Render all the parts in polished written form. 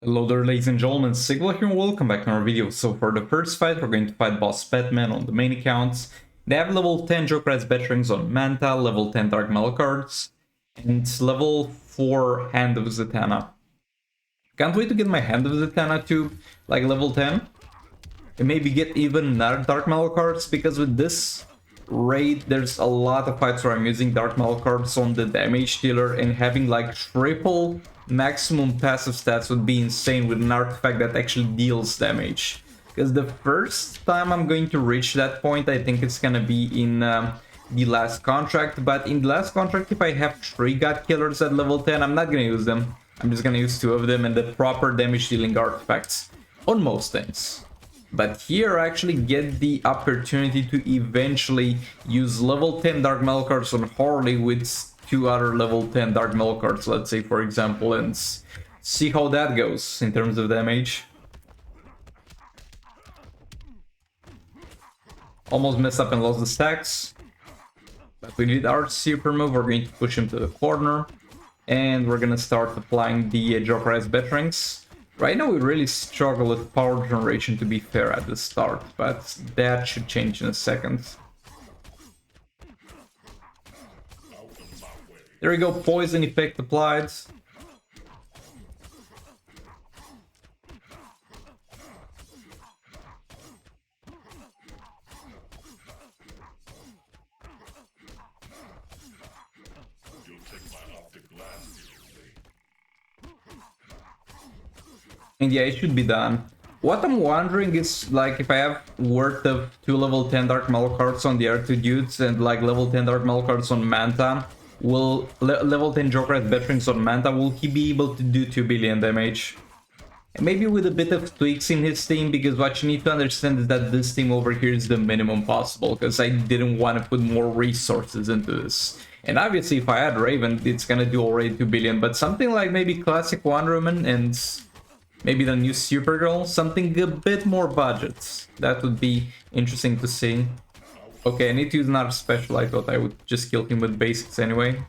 Hello there, ladies and gentlemen, Sigla here and welcome back to our video. So for the first fight, we're going to fight Boss Batman on the main accounts. They have level 10 Jokerized Batterings on Manta, level 10 Dark Metal cards, and level 4 Hand of Zatanna. Can't wait to get my Hand of Zatanna to like level 10. And maybe get even another Dark Metal cards, because with this raid there's a lot of fights where I'm using Dark Metal cards on the damage dealer, and having like triple maximum passive stats would be insane with an artifact that actually deals damage. Because the first time I'm going to reach that point, I think it's gonna be in the last contract. But in the last contract, if I have 3 God Killers at level 10, I'm not gonna use them. I'm just gonna use 2 of them and the proper damage dealing artifacts on most things. But here I actually get the opportunity to eventually use level 10 Dark Metal cards on Harley with 2 other level 10 Dark Metal cards, let's say, for example, and see how that goes in terms of damage. Almost messed up and lost the stacks. But we need our super move. We're going to push him to the corner. And we're gonna start applying the Jokerized Batterings. Right now we really struggle with power generation, to be fair, at the start, but that should change in a second. There we go, poison effect applied. And yeah, it should be done. What I'm wondering is, like, if I have worth of 2 level 10 Dark Metal cards on the R2 dudes and like level 10 Dark Metal cards on Manta, will level 10 Jokerized Batterings on Manta, will he be able to do 2 billion damage? And maybe with a bit of tweaks in his team, because what you need to understand is that this team over here is the minimum possible, because I didn't want to put more resources into this. And obviously if I add Raven, it's gonna do already 2 billion, but something like maybe classic Wonder Woman and maybe the new Supergirl, something a bit more budget. That would be interesting to see. Okay, I need to use another special. I thought I would just kill him with basics anyway.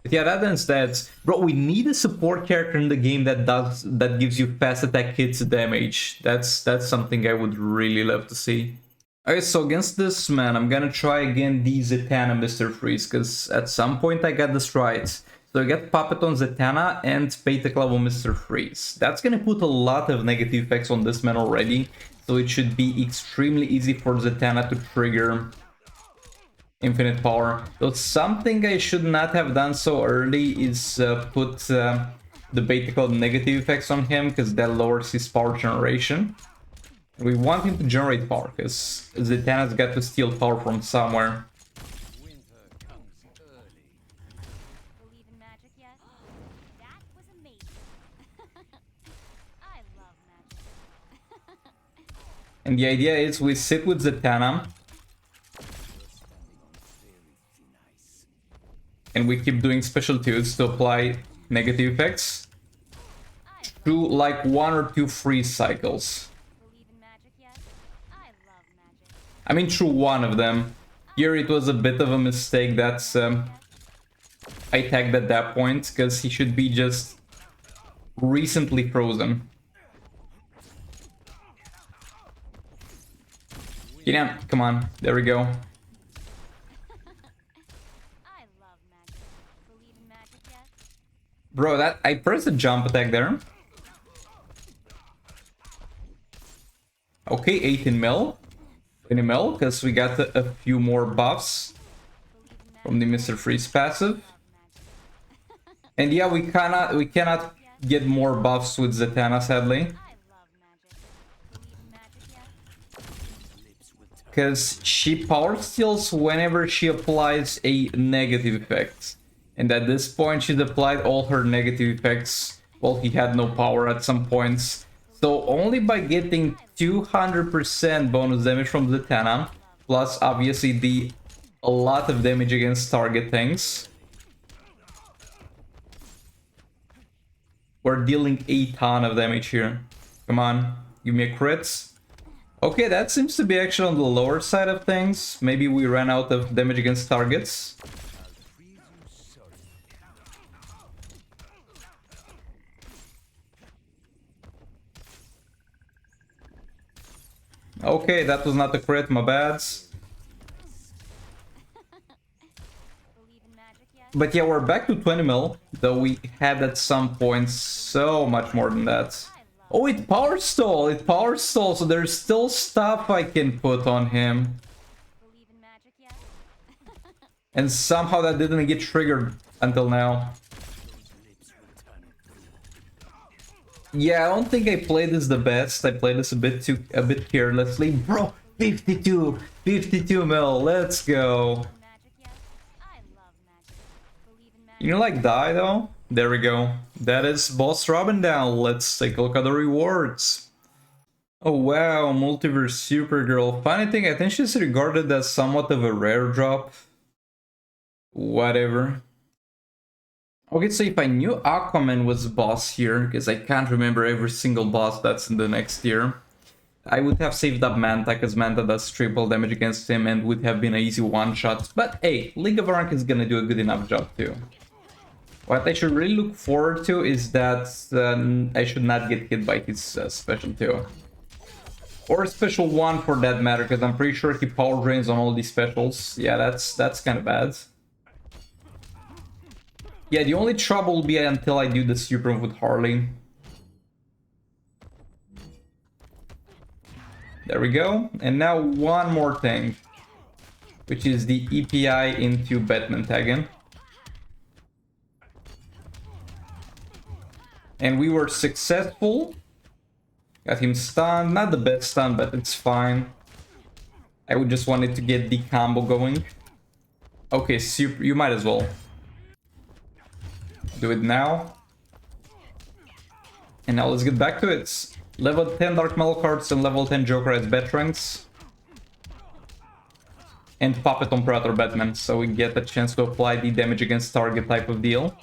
But yeah, that instead, bro, we need a support character in the game that gives you fast attack hits damage. That's something I would really love to see. Okay, so against this man, I'm gonna try again the Zatanna Mr. Freeze, because at some point I got this right. So I get Puppet on Zatanna and Beta Claw on Mr. Freeze. That's gonna put a lot of negative effects on this man already, so it should be extremely easy for Zatanna to trigger infinite power. So something I should not have done so early is put the Beta Claw negative effects on him, because that lowers his power generation. We want him to generate power, because Zatanna's got to steal power from somewhere. And the idea is we sit with Zatanna and we keep doing special tunes to apply negative effects through like 1 or 2 freeze cycles. I mean, through one of them. Here it was a bit of a mistake that I tagged at that point, because he should be just recently frozen. Yeah, come on, there we go. Bro, that I pressed a jump attack there. Okay, 18 mil. 20 mil, because we got a few more buffs from the Mr. Freeze passive. And yeah, we cannot get more buffs with Zatanna, sadly. Because she power steals whenever she applies a negative effect. And at this point she's applied all her negative effects while he had no power at some points. So only by getting 200% bonus damage from Zatanna, plus obviously a lot of damage against target things, we're dealing a ton of damage here. Come on, give me a crit. Okay, that seems to be actually on the lower side of things. Maybe we ran out of damage against targets. Okay, that was not a crit, my bad. But yeah, we're back to 20 mil, though we had at some point so much more than that. Oh, it power stall, so there's still stuff I can put on him. And somehow that didn't get triggered until now. Yeah, I don't think I played this the best. I played this a bit carelessly. Bro, 52 mil, let's go. You like die though? There we go. That is Boss Robin down. Let's take a look at the rewards. Oh wow, Multiverse Supergirl. Funny thing, I think she's regarded as somewhat of a rare drop. Whatever. Okay, so if I knew Aquaman was boss here, because I can't remember every single boss that's in the next tier, I would have saved up Manta, because Manta does triple damage against him and would have been an easy one-shot. But hey, League of Rank is gonna do a good enough job too. What I should really look forward to is that I should not get hit by his special 2. Or special 1 for that matter, because I'm pretty sure he power drains on all these specials. Yeah, that's kind of bad. Yeah, the only trouble will be until I do the super move with Harley. There we go. And now one more thing, which is the EPI into Batman tagging. And we were successful. Got him stunned. Not the best stun, but it's fine. I would just wanted to get the combo going. Okay, super. You might as well. Do it now. And now let's get back to it. Level 10 Dark Metal cards and level 10 Joker as veterans. And Puppet on Predator Batman, so we get a chance to apply the damage against target type of deal.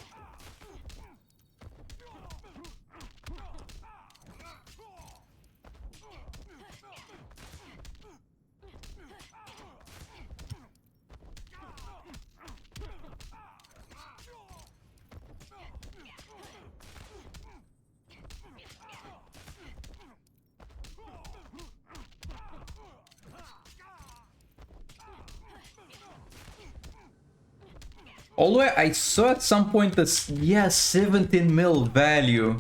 Although I saw at some point this, yeah, 17 mil value.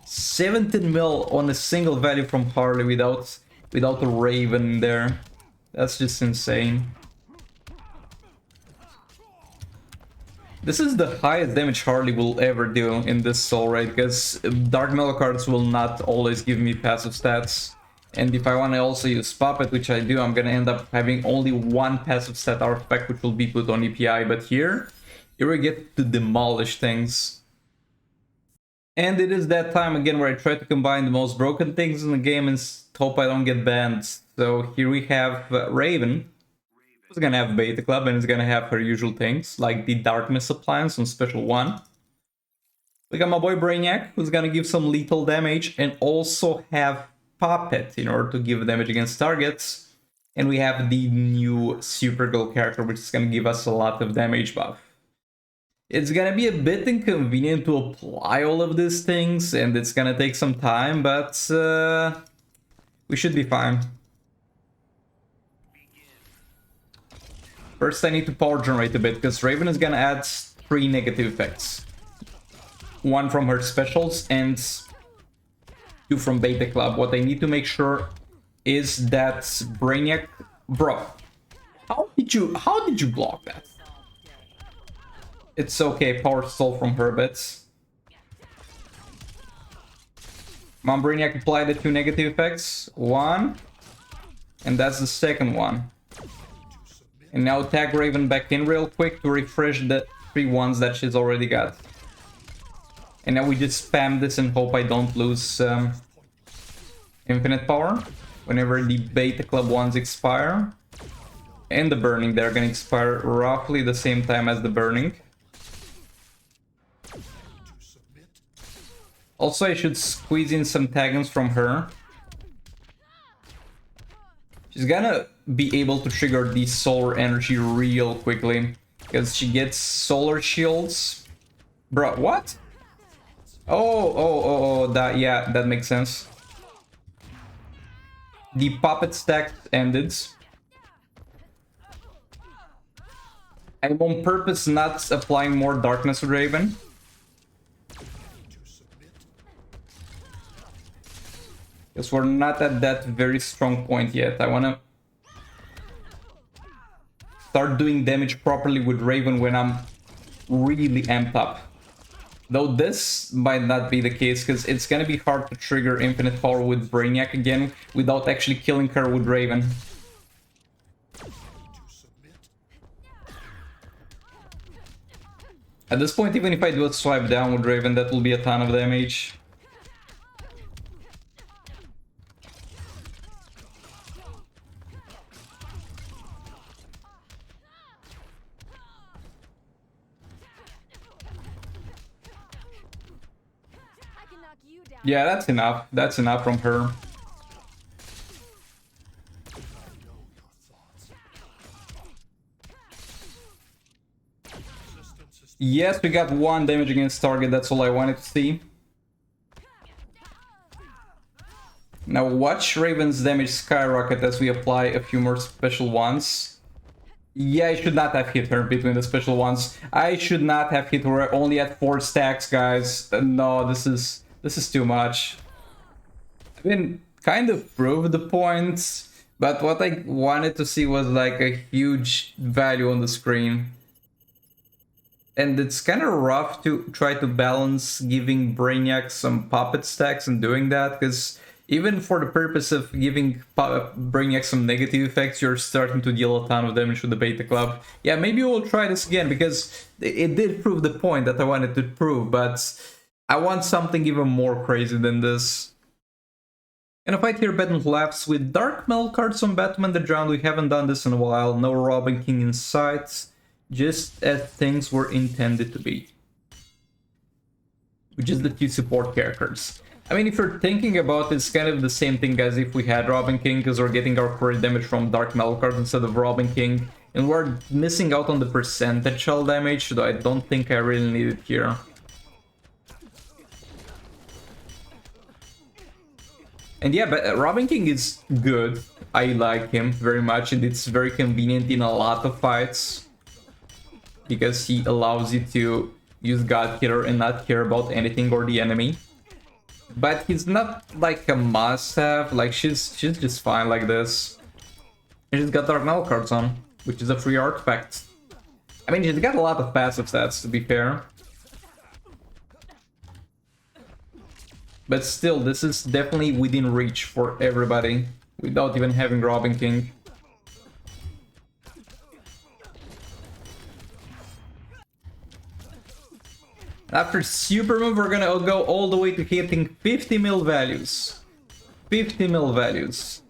17 mil on a single value from Harley without a Raven there. That's just insane. This is the highest damage Harley will ever do in this soul raid, because Dark Metal cards will not always give me passive stats. And if I want to also use Puppet, which I do, I'm gonna end up having only one passive stat artifact, which will be put on EPI. But here we get to demolish things. And it is that time again where I try to combine the most broken things in the game and hope I don't get banned. So here we have Raven, who's gonna have Beta Club and is gonna have her usual things, like the Darkness Appliance on Special 1. We got my boy Brainiac, who's gonna give some lethal damage and also have Puppet in order to give damage against targets. And we have the new Supergirl character, which is going to give us a lot of damage buff. It's going to be a bit inconvenient to apply all of these things, and it's going to take some time, but we should be fine. First I need to power generate a bit, because Raven is going to add 3 negative effects. 1 from her specials and 2 from Beta Club. What I need to make sure is that Brainiac... Bro, how did you block that? It's okay, power stall from her bits. Mom Brainiac applied the 2 negative effects. 1. And that's the second one. And now tag Raven back in real quick to refresh the 3 ones that she's already got. And now we just spam this and hope I don't lose infinite power whenever the Beta Club ones expire. And the burning, they're gonna expire roughly the same time as the burning. Also, I should squeeze in some taggings from her. She's gonna be able to trigger the solar energy real quickly, because she gets solar shields. Bro, what? Oh, that, yeah, that makes sense. The puppet stack ended. I'm on purpose not applying more darkness with Raven. Because we're not at that very strong point yet. I wanna start doing damage properly with Raven when I'm really amped up. Though this might not be the case, because it's gonna be hard to trigger infinite power with Brainiac again without actually killing her with Raven. At this point, even if I do a swipe down with Raven, that will be a ton of damage. Yeah, that's enough. That's enough from her. Yes, we got 1 damage against target. That's all I wanted to see. Now watch Raven's damage skyrocket as we apply a few more special ones. Yeah, I should not have hit her between the special ones. I should not have hit her only at 4 stacks, guys. No, this is too much. I mean, kind of proved the point, but what I wanted to see was like a huge value on the screen. And it's kind of rough to try to balance giving Brainiac some puppet stacks and doing that, because even for the purpose of giving Brainiac some negative effects, you're starting to deal a ton of damage with the Beta Club. Yeah, maybe we'll try this again, because it did prove the point that I wanted to prove, but I want something even more crazy than this. And a fight here, Batman laughs with Dark Metal cards on Batman the Drowned. We haven't done this in a while. No Robin King in sight. Just as things were intended to be. Which is the 2 support characters. I mean, if you're thinking about it, it's kind of the same thing as if we had Robin King, because we're getting our crit damage from Dark Metal cards instead of Robin King. And we're missing out on the percentage shell damage, though I don't think I really need it here. And yeah, but Robin King is good. I like him very much, and it's very convenient in a lot of fights. Because he allows you to use God Killer and not care about anything or the enemy. But he's not like a must-have, like she's just fine like this. And she's got Dark Metal cards on, which is a free artifact. I mean, she's got a lot of passive stats, to be fair. But still, this is definitely within reach for everybody, without even having Robin King. After Super Move, we're gonna go all the way to hitting 50 mil values. 50 mil values.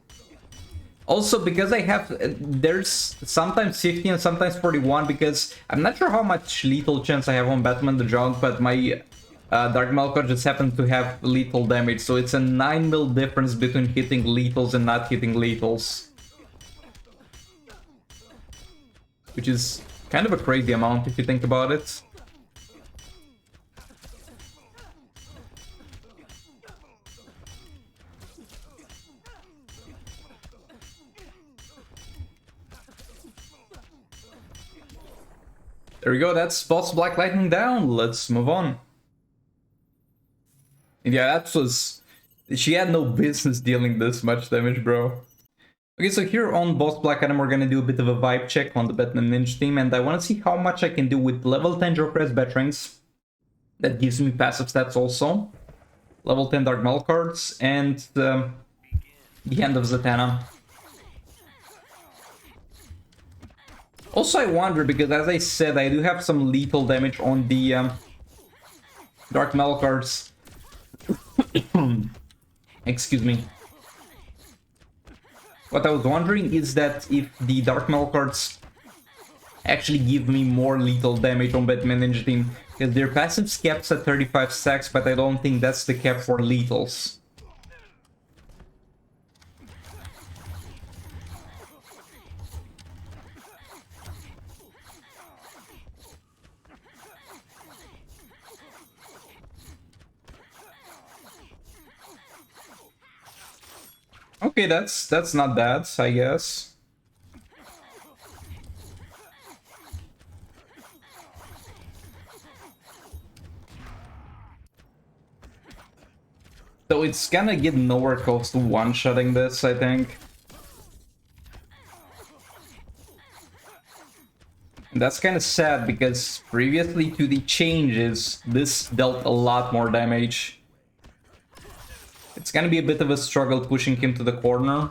Also, because I have... there's sometimes 50 and sometimes 41, because I'm not sure how much lethal chance I have on Batman the Drowned, but my Dark Metal card just happened to have lethal damage, so it's a 9 mil difference between hitting lethals and not hitting lethals. Which is kind of a crazy amount if you think about it. There we go, that's Boss Black Lightning down. Let's move on. And yeah, that was... she had no business dealing this much damage, bro. Okay, so here on Boss Black Adam, we're gonna do a bit of a vibe check on the Batman Ninja team, and I want to see how much I can do with level 10 Jokeress Veterans. That gives me passive stats also. Level 10 Dark Metal cards, and the Hand of Zatanna. Also, I wonder, because as I said, I do have some lethal damage on the Dark Metal cards. Excuse me. What I was wondering is that if the Dark Metal cards actually give me more lethal damage on Batman Ninja team, because their passive caps at 35 stacks, but I don't think that's the cap for lethals. Okay, that's not bad, I guess. So it's gonna get nowhere close to one-shotting this, I think. And that's kind of sad because previously to the changes, this dealt a lot more damage. It's gonna be a bit of a struggle pushing him to the corner.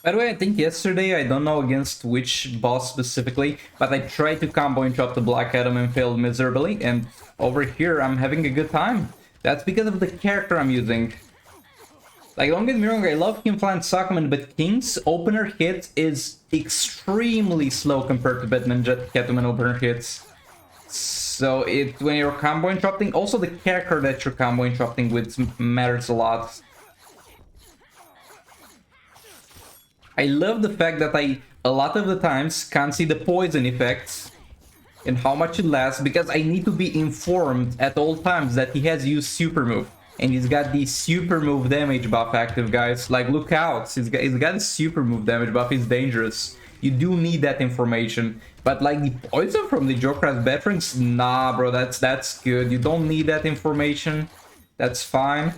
By the way, I think yesterday, I don't know against which boss specifically, but I tried to combo and chop the Black Adam and failed miserably, and over here I'm having a good time. That's because of the character I'm using. Like, don't get me wrong, I love King Flan Sakuman, but King's opener hit is extremely slow compared to Batman Catwoman opener hits. So when you're combo interrupting, also the character that you're combo interrupting with matters a lot. I love the fact that I, a lot of the times, can't see the poison effects and how much it lasts, because I need to be informed at all times that he has used super move. And he's got the super move damage buff active, guys. Like, look out, he's got a super move damage buff, he's dangerous. You do need that information. But like the poison from the Joker's veterans, nah bro, that's good. You don't need that information. That's fine.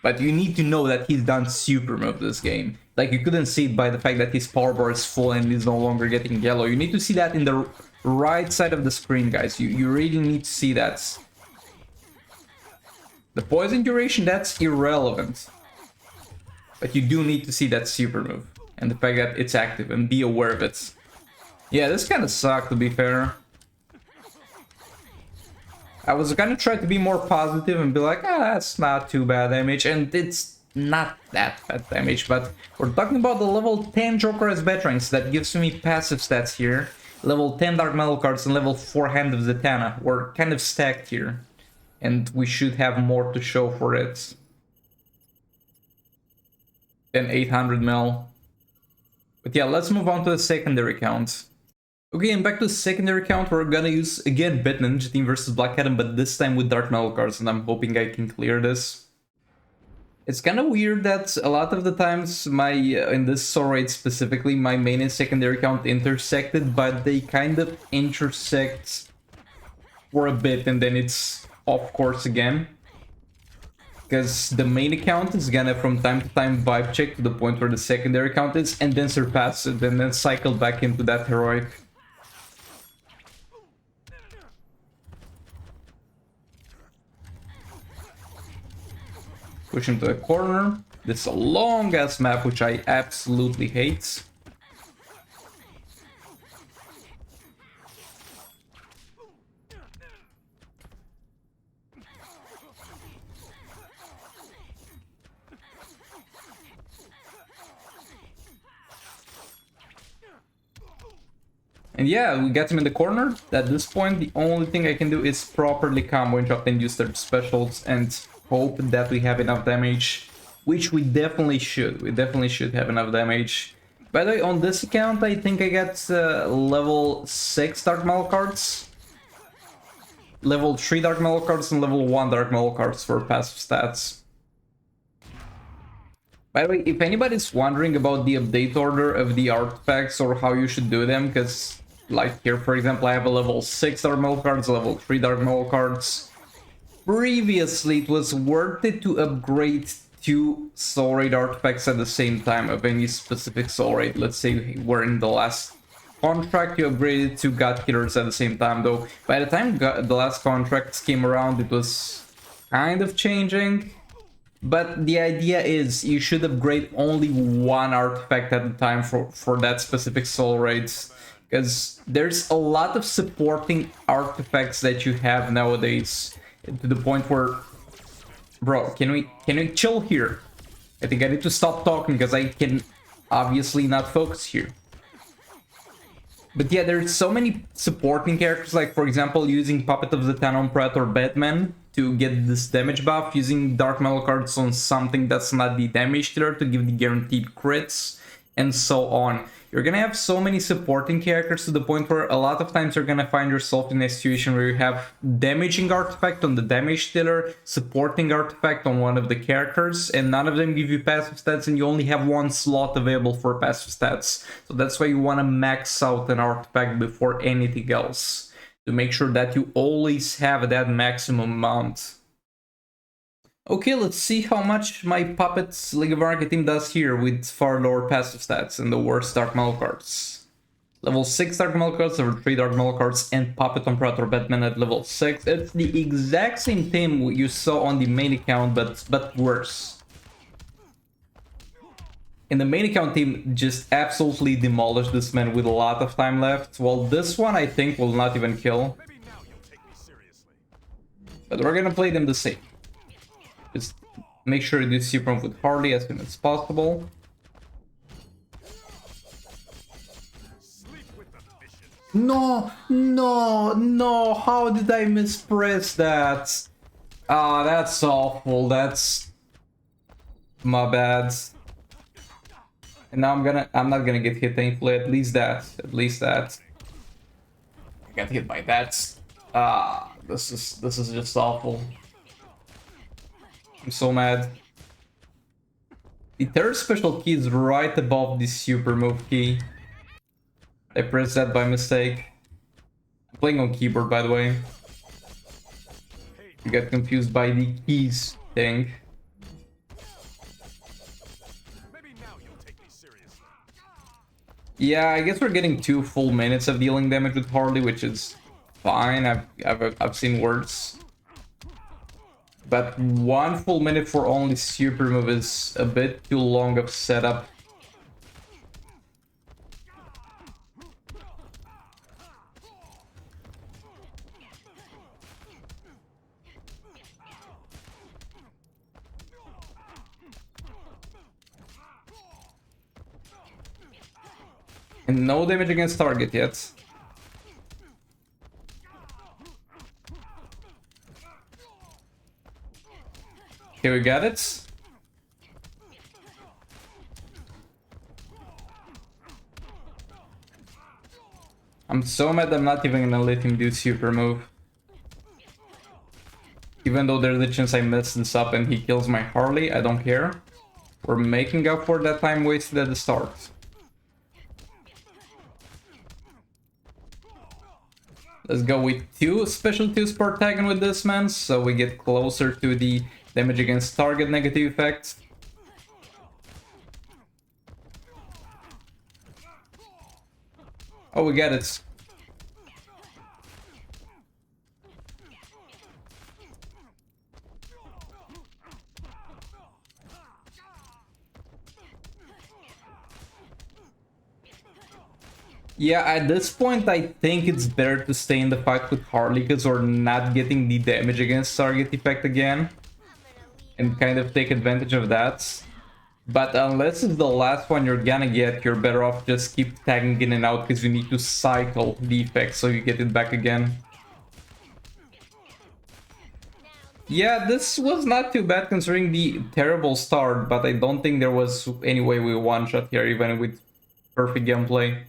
But you need to know that he's done super move this game. Like, you couldn't see it by the fact that his power bar is full and he's no longer getting yellow. You need to see that in the right side of the screen, guys. You really need to see that. The poison duration, that's irrelevant. But you do need to see that super move. And the fact that it's active, and be aware of it. Yeah, this kind of sucked, to be fair. I was gonna try to be more positive and be like, ah, that's not too bad damage, and it's not that bad damage, but we're talking about the level 10 Joker as veterans that gives me passive stats here. Level 10 Dark Metal cards and level 4 Hand of Zatanna. We're kind of stacked here, and we should have more to show for it than 800 mil. But yeah, let's move on to the secondary count. Okay, and back to the secondary count, we're gonna use, again, Batman Ninja Team versus Black Adam, but this time with Dark Metal cards, and I'm hoping I can clear this. It's kind of weird that a lot of the times in this Soul Raid specifically, my main and secondary count intersected, but they kind of intersect for a bit, and then it's off course again. Because the main account is gonna from time to time vibe check to the point where the secondary count is, and then surpass it, and then cycle back into that heroic. Push him to the corner. This is a long-ass map, which I absolutely hate. And yeah, we got him in the corner. At this point, the only thing I can do is properly combo interrupt and use their specials and hope that we have enough damage, which we definitely should. We definitely should have enough damage. By the way, on this account, I think I got level 6 Dark Metal cards, level 3 Dark Metal cards, and level 1 Dark Metal cards for passive stats. By the way, if anybody's wondering about the update order of the artifacts or how you should do them, because like here, for example, I have a level 6 Dark Metal cards, level 3 Dark Metal cards. Previously, it was worth it to upgrade 2 Soul Raid artifacts at the same time of any specific Soul Raid. Let's say we're in the last contract, you upgraded 2 God Killers at the same time, though by the time the last contracts came around, it was kind of changing. But the idea is you should upgrade only 1 artifact at a time for that specific Soul Raids. Because there's a lot of supporting artifacts that you have nowadays. To the point where... Bro, can we chill here? I think I need to stop talking because I can obviously not focus here. But yeah, there's so many supporting characters, like for example using Puppet of Zatanna on Predator Batman to get this damage buff, using Dark Metal cards on something that's not the damage dealer to give the guaranteed crits, and so on. You're gonna have so many supporting characters to the point where a lot of times you're gonna find yourself in a situation where you have damaging artifact on the damage dealer, supporting artifact on one of the characters, and none of them give you passive stats, and you only have one slot available for passive stats. So that's why you wanna max out an artifact before anything else, to make sure that you always have that maximum amount. Okay, let's see how much my Puppets League of Anarchy team does here with far lower passive stats and the worst Dark Metal cards. Level 6 Dark Metal cards, level 3 Dark Metal cards, and Puppet Imperator Batman at level 6. It's the exact same team you saw on the main account, but worse. And the main account team just absolutely demolished this man with a lot of time left, while this one I think will not even kill. But we're gonna play them the same. Just make sure you do super move with Harley as soon as possible. No, no, no, how did I mispress that? Ah, that's awful, that's my bad. And now I'm not gonna get hit, thankfully, at least that. I got hit by that. Ah, this is just awful. I'm so mad. The third special key is right above the super move key. I pressed that by mistake. I'm playing on keyboard, by the way. You got confused by the keys thing. Yeah, I guess we're getting 2 full minutes of dealing damage with Harley, which is fine. I've seen worse. But 1 full minute for only super move is a bit too long of setup. And no damage against target yet. Okay, we got it. I'm so mad I'm not even gonna let him do super move. Even though there's a chance I mess this up and he kills my Harley, I don't care. We're making up for that time wasted at the start. Let's go with 2 special 2s per tag with this man, so we get closer to the damage against target negative effect. Oh, we got it. Yeah, at this point I think it's better to stay in the fight with Harley because we're not getting the damage against target effect again. And kind of take advantage of that. But unless it's the last one you're gonna get, you're better off just keep tagging in and out because you need to cycle the effect so you get it back again. Yeah, this was not too bad considering the terrible start, but I don't think there was any way we one-shot here even with perfect gameplay.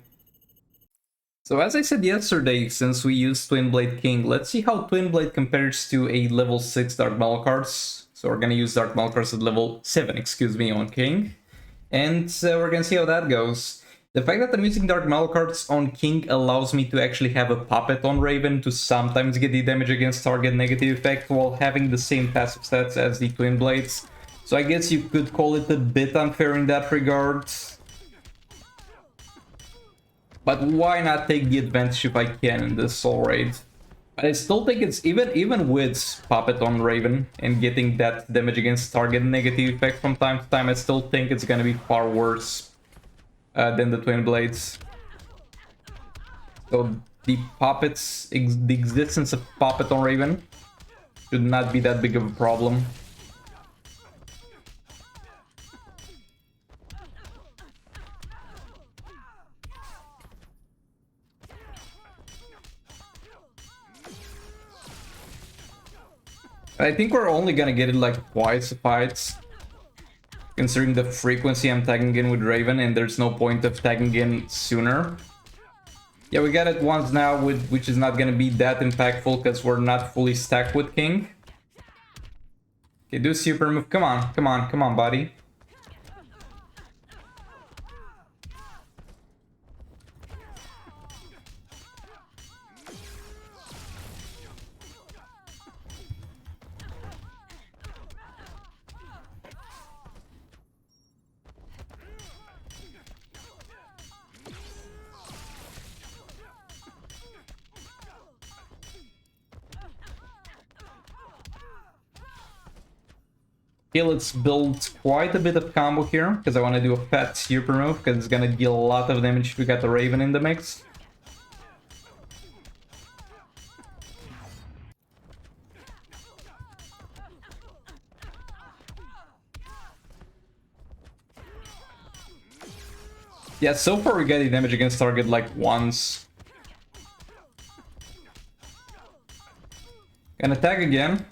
So as I said yesterday, since we used Twin Blade King, let's see how Twin Blade compares to a level 6 Dark Metal cards. So we're gonna use Dark Metal cards at level 7, excuse me, on King. And we're gonna see how that goes. The fact that I'm using Dark Metal cards on King allows me to actually have a Puppet on Raven to sometimes get the damage against target negative effect while having the same passive stats as the Twin Blades. So I guess you could call it a bit unfair in that regard. But why not take the advantage if I can in this Soul Raid? But I still think it's even with Puppet on Raven and getting that damage against target negative effect from time to time, I still think it's gonna be far worse than the Twin Blades. So the Puppets, the existence of Puppet on Raven should not be that big of a problem. I think we're only gonna get it like twice fights. considering the frequency I'm tagging in with Raven, and there's no point of tagging in sooner. Yeah, we got it once now, which is not gonna be that impactful because we're not fully stacked with King. Okay, do super move. Come on, come on, come on, buddy. Okay, let's build quite a bit of combo here, because I want to do a fat super move, because it's gonna deal a lot of damage if we got the Raven in the mix. Yeah, so far we got the damage against target like once. Gonna attack again.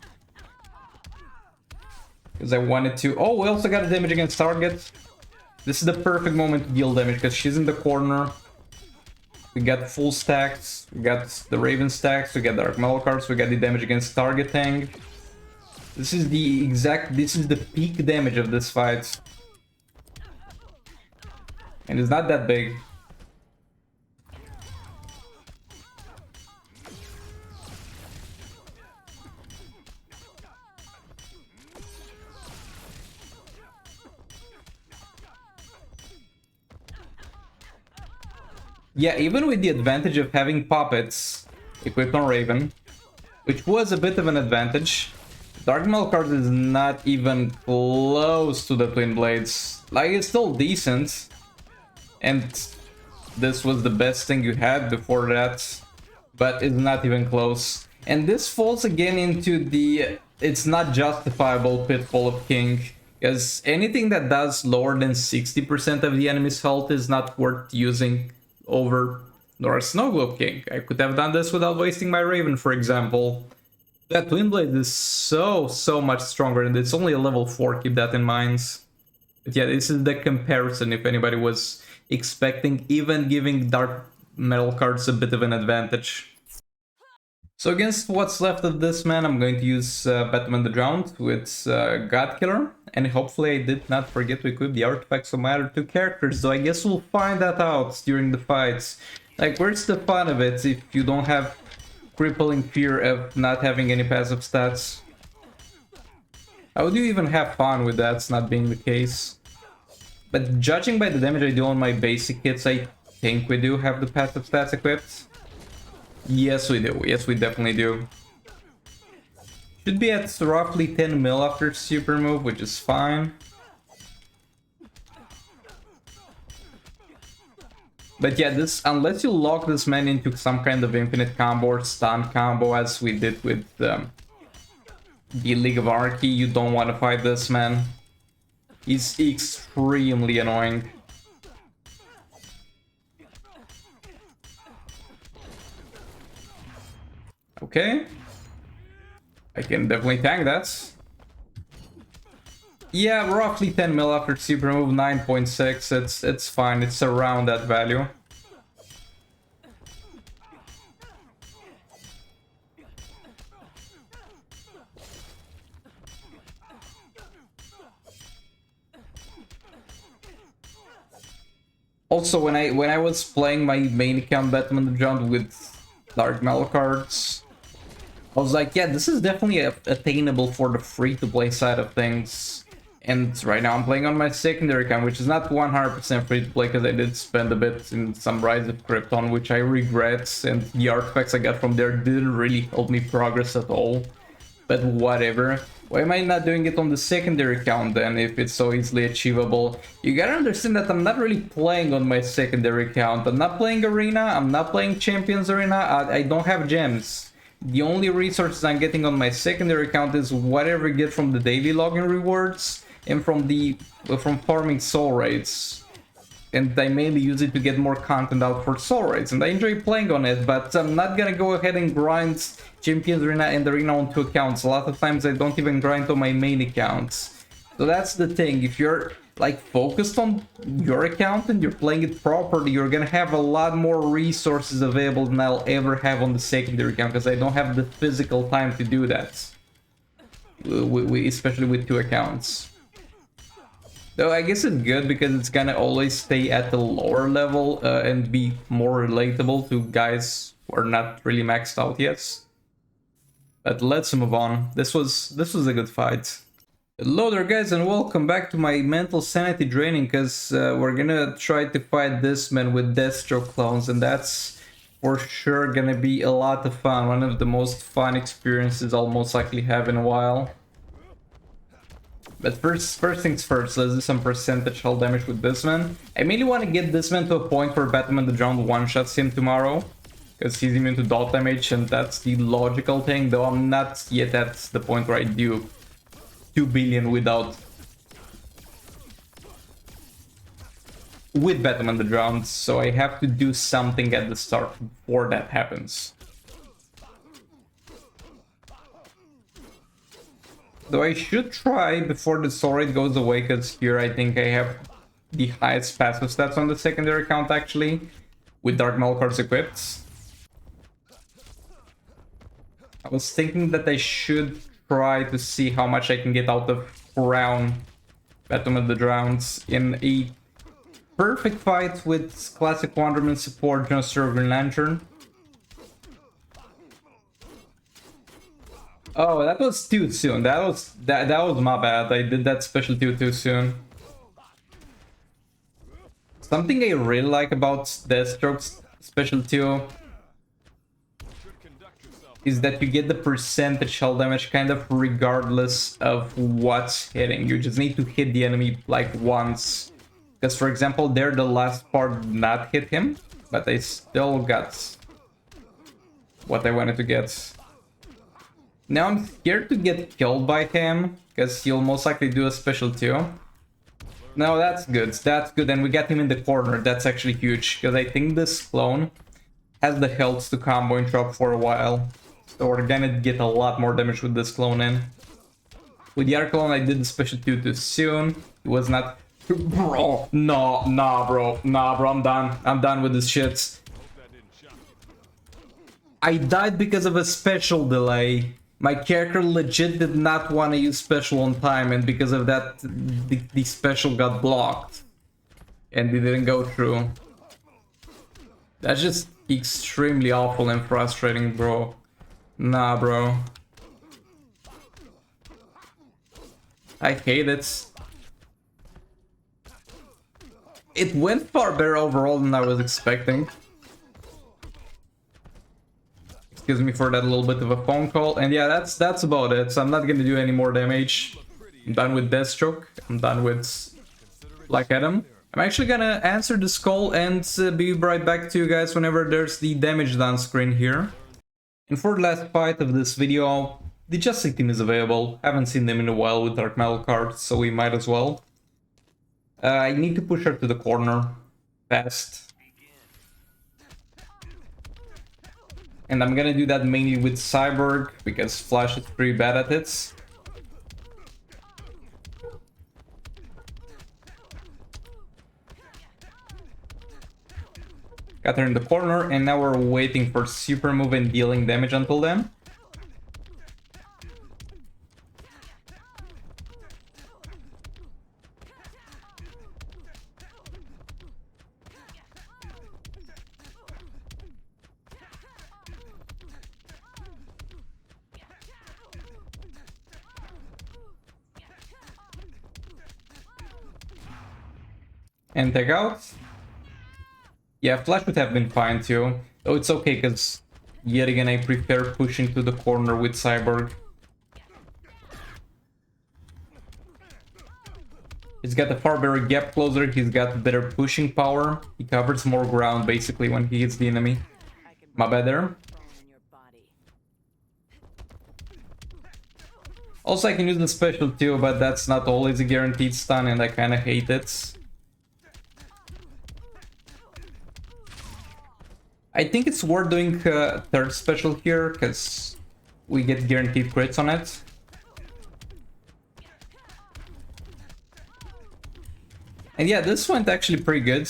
Because I wanted to... Oh, we also got a damage against target. This is the perfect moment to deal damage, because she's in the corner. We got full stacks. We got the Raven stacks. We got Dark Metal cards. We got the damage against targeting. This is the exact... This is the peak damage of this fight. And it's not that big. Yeah, even with the advantage of having puppets equipped on Raven, which was a bit of an advantage, Dark Metal card is not even close to the Twin Blades. Like, it's still decent, and this was the best thing you had before that, but it's not even close. And this falls again into the it's not justifiable pitfall of King, because anything that does lower than 60% of the enemy's health is not worth using over Nora Snow Globe King. I could have done this without wasting my Raven, for example. That Twin Blade is so much stronger, and it's only a level 4, keep that in mind. But yeah, this is the comparison if anybody was expecting even giving Dark Metal cards a bit of an advantage. So against what's left of this man, I'm going to use Batman the Drowned with God Killer, and hopefully I did not forget to equip the artifacts of my other two characters, so I guess we'll find that out during the fights. Like, where's the fun of it if you don't have crippling fear of not having any passive stats? How would you even have fun with that not being the case? But judging by the damage I do on my basic hits, I think we do have the passive stats equipped. Yes, we do. Yes, we definitely do. Should be at roughly 10 mil after super move, which is fine. But yeah, this, unless you lock this man into some kind of infinite combo or stun combo, as we did with the League of Anarchy, you don't want to fight this man. He's extremely annoying. Okay. I can definitely tank that. Yeah, roughly 10 mil after super move, 9.6. It's fine. It's around that value. Also, when I was playing my main account Batman the Drowned with Dark Metal cards, I was like, yeah, this is definitely attainable for the free-to-play side of things. And right now I'm playing on my secondary account, which is not 100% free-to-play, because I did spend a bit in some Rise of Krypton, which I regret, and the artifacts I got from there didn't really help me progress at all. But whatever. Why am I not doing it on the secondary account then, if it's so easily achievable? You gotta understand that I'm not really playing on my secondary account. I'm not playing Arena, I'm not playing Champions Arena, I don't have gems. The only resources I'm getting on my secondary account is whatever I get from the daily login rewards and from farming soul rates. And I mainly use it to get more content out for soul rates, and I enjoy playing on it, but I'm not gonna go ahead and grind Champions Arena and Arena on two accounts. A lot of times I don't even grind on my main accounts. So that's the thing, if you're like focused on your account and you're playing it properly, you're gonna have a lot more resources available than I'll ever have on the secondary account, because I don't have the physical time to do that. Especially with two accounts. Though I guess it's good because it's gonna always stay at the lower level and be more relatable to guys who are not really maxed out yet. But let's move on. This was a good fight. Hello there guys, and welcome back to my mental sanity draining, because we're gonna try to fight this man with Deathstroke clones, and that's for sure gonna be a lot of fun. One of the most fun experiences I'll most likely have in a while. But first things first, let's do some percentage hull damage with this man. I mainly want to get this man to a point where Batman the Drowned one-shots him tomorrow, because he's immune to dot damage, and that's the logical thing, though I'm not yet at the point where I do 2 billion with Batman the Drowned, so I have to do something at the start before that happens. Though I should try before the soul rate goes away, because here I think I have the highest passive stats on the secondary account actually, with Dark Metal cards equipped. I was thinking that I should try to see how much I can get out of Crown Batman the Drowned in a perfect fight with Classic Wonderman support, Jonster Green Lantern. Oh, that was too soon. That was my bad. I did that special too soon. Something I really like about Deathstroke's special 2 is that you get the percentage hull damage kind of regardless of what's hitting. You just need to hit the enemy like once. Because for example, there the last part did not hit him, but I still got what I wanted to get. Now I'm scared to get killed by him, because he'll most likely do a special 2. No, that's good, and we got him in the corner. That's actually huge, because I think this clone has the health to combo interrupt for a while. So we're gonna get a lot more damage with this clone in. With the other clone, I did the special 2 too soon. It was not... Bro, nah bro, I'm done with this shit. I died because of a special delay. My character legit did not want to use special on time, and because of that, the special got blocked. And it didn't go through. That's just extremely awful and frustrating, bro. Nah, bro. I hate it. It went far better overall than I was expecting. Excuse me for that little bit of a phone call. And yeah, that's about it. So I'm not gonna do any more damage. I'm done with Deathstroke. I'm done with Black Adam. I'm actually gonna answer this call and be right back to you guys whenever there's the damage done screen here. And for the last fight of this video, the Justice team is available. Haven't seen them in a while with Dark Metal cards, so we might as well. I need to push her to the corner fast. And I'm gonna do that mainly with Cyborg, because Flash is pretty bad at it. Got her in the corner, and now we're waiting for super move and dealing damage until then. And take out. Yeah, Flash would have been fine too. Though it's okay, because yet again I prefer pushing to the corner with Cyborg. He's got a far better gap closer, he's got better pushing power. He covers more ground basically when he hits the enemy. My bad there. Also I can use the special too, but that's not always a guaranteed stun and I kinda hate it. I think it's worth doing third special here, because we get guaranteed crits on it. And yeah, this went actually pretty good.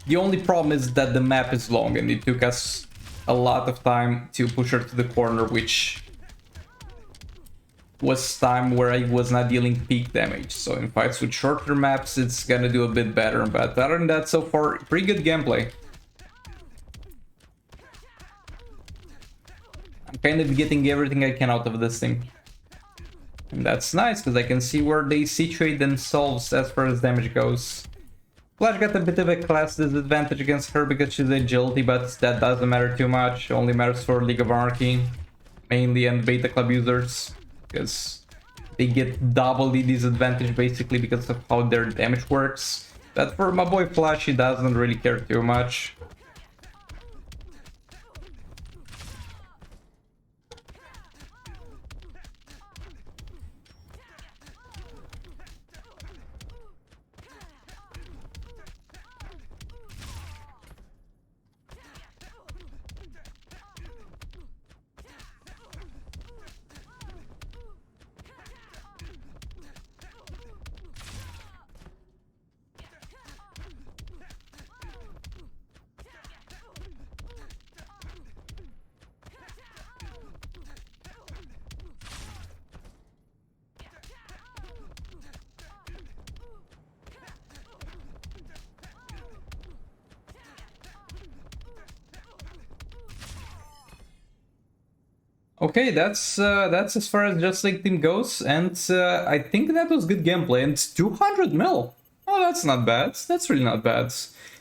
The only problem is that the map is long and it took us a lot of time to push her to the corner, which was time where I was not dealing peak damage. So in fights with shorter maps, it's gonna do a bit better. But other than that, so far, pretty good gameplay. I'm kind of getting everything I can out of this thing. And that's nice, because I can see where they situate themselves as far as damage goes. Flash got a bit of a class disadvantage against her because she's agility, but that doesn't matter too much. It only matters for League of Anarchy, mainly, and Beta Club users, because they get double the disadvantage basically because of how their damage works. But for my boy Flash, he doesn't really care too much. Okay, that's as far as Just League Team goes, and I think that was good gameplay, and 200 mil! Oh, that's not bad, that's really not bad.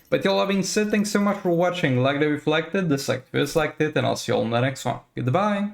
But y'all having said, thanks so much for watching, like the reflected, dislike if you disliked it, and I'll see you all in the next one. Goodbye!